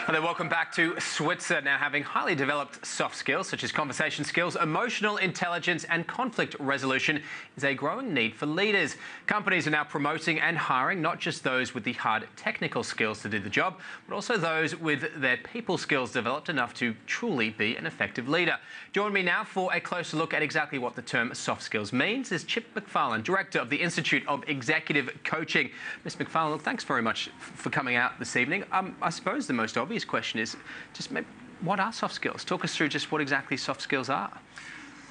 Hello, welcome back to Switzer. Now, having highly developed soft skills such as conversation skills, emotional intelligence and conflict resolution is a growing need for leaders. Companies are now promoting and hiring not just those with the hard technical skills to do the job, but also those with their people skills developed enough to truly be an effective leader. Join me now for a closer look at exactly what the term soft skills means is Chip McFarlane, Director of the Institute of Executive Coaching. Ms. McFarlane, look, thanks very much for coming out this evening. I suppose the most obvious question is just maybe, what are soft skills? Talk us through just what exactly soft skills are.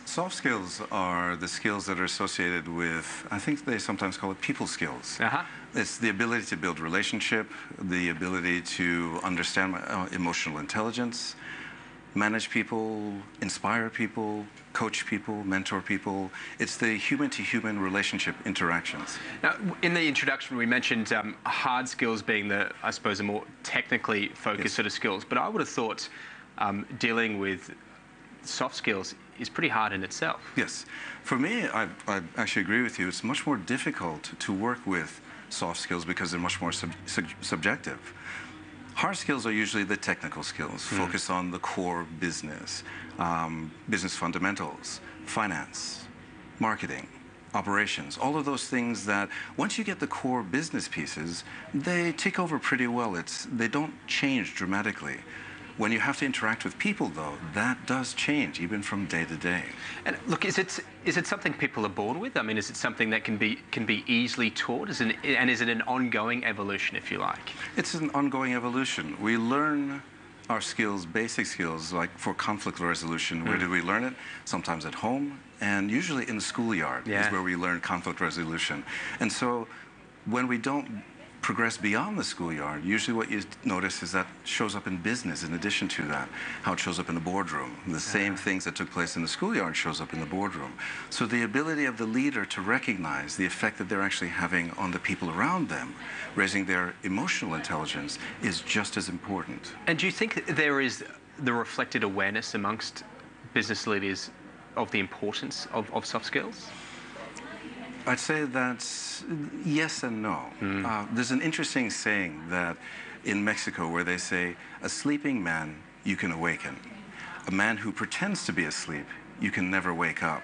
Soft skills are the skills that are associated with, I think they sometimes call it people skills. It's the ability to build relationship, the ability to understand emotional intelligence, manage people, inspire people, coach people, mentor people. It's the human-to-human relationship interactions. Now, in the introduction, we mentioned hard skills being I suppose, the more technically focused sort of skills. But I would have thought dealing with soft skills is pretty hard in itself. Yes. For me, I actually agree with you. It's much more difficult to work with soft skills because they're much more subjective. Hard skills are usually the technical skills, focus on the core business, business fundamentals, finance, marketing, operations, all of those things that once you get the core business pieces, they take over pretty well. They don't change dramatically. When you have to interact with people, though, that does change, even from day to day. And look, is it something people are born with? I mean, is it something that can be easily taught? And is it an ongoing evolution, if you like? It's an ongoing evolution. We learn our skills, basic skills, like for conflict resolution. Where did we learn it? Sometimes at home, and usually in the schoolyard is where we learn conflict resolution. And so when we don't progress beyond the schoolyard, usually what you notice is that shows up in business in addition to that, how it shows up in the boardroom. The same things that took place in the schoolyard shows up in the boardroom. So the ability of the leader to recognize the effect that they're actually having on the people around them, raising their emotional intelligence, is just as important. And do you think there is the reflected awareness amongst business leaders of the importance of soft skills? I'd say that's yes and no. There's an interesting saying that in Mexico where they say, a sleeping man you can awaken. A man who pretends to be asleep, you can never wake up.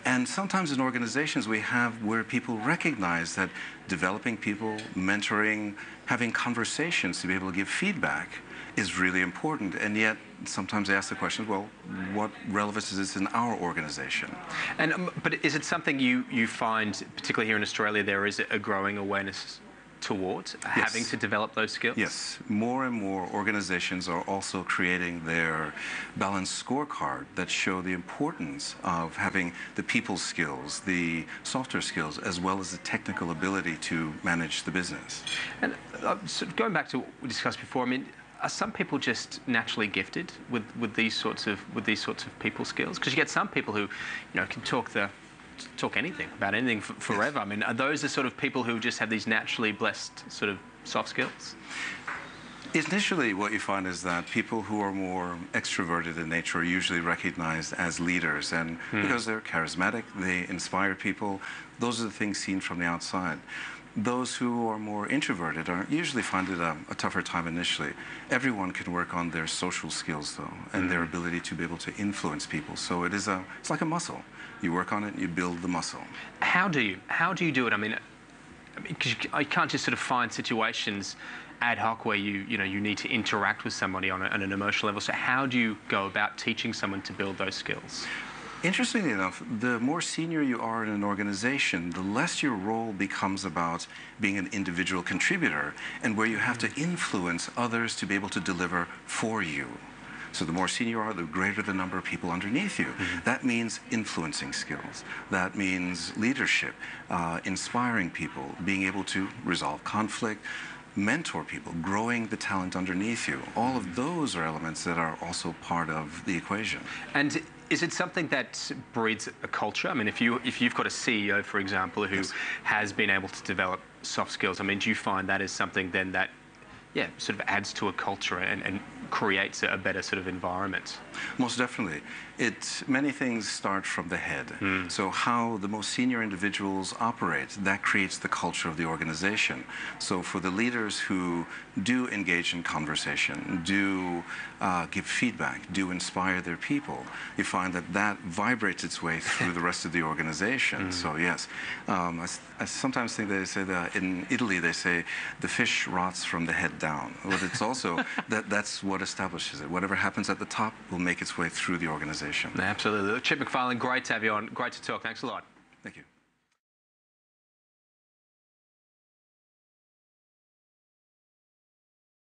And sometimes in organizations we have where people recognize that developing people, mentoring, having conversations to be able to give feedback is really important, and yet sometimes they ask the question, well, what relevance is this in our organization? And but is it something you find, particularly here in Australia, there is a growing awareness towards having to develop those skills? Yes, more and more organizations are also creating their balanced scorecard that show the importance of having the people skills, the softer skills, as well as the technical ability to manage the business. And sort of going back to what we discussed before, I mean, are some people just naturally gifted with these sorts of people skills? Because you get some people who, can talk anything about anything forever. I mean, are those the sort of people who just have these naturally blessed sort of soft skills? Initially, what you find is that people who are more extroverted in nature are usually recognized as leaders, and because they're charismatic, they inspire people. Those are the things seen from the outside. Those who are more introverted usually find it a tougher time initially. Everyone can work on their social skills, though, and their ability to be able to influence people. So it's like a muscle. You work on it, you build the muscle. How do you do it? I mean, because I can't just sort of find situations ad hoc where you need to interact with somebody on an emotional level. So how do you go about teaching someone to build those skills? Interestingly enough, the more senior you are in an organization, the less your role becomes about being an individual contributor and where you have to influence others to be able to deliver for you. So the more senior you are, the greater the number of people underneath you. That means influencing skills. That means leadership, inspiring people, being able to resolve conflict, mentor people, growing the talent underneath you. All of those are elements that are also part of the equation. And is it something that breeds a culture? I mean, if you've got a CEO, for example, who has been able to develop soft skills, I mean, do you find that is something then that, sort of adds to a culture and creates a better sort of environment? Most definitely. Many things start from the head. So how the most senior individuals operate, that creates the culture of the organization. So for the leaders who do engage in conversation, do give feedback, do inspire their people, you find that that vibrates its way through the rest of the organization. So yes, I sometimes think they say that in Italy they say the fish rots from the head down. But it's also that's what establishes it. Whatever happens at the top will make its way through the organization. Absolutely. Chip McFarlane, great to have you on. Great to talk. Thanks a lot. Thank you.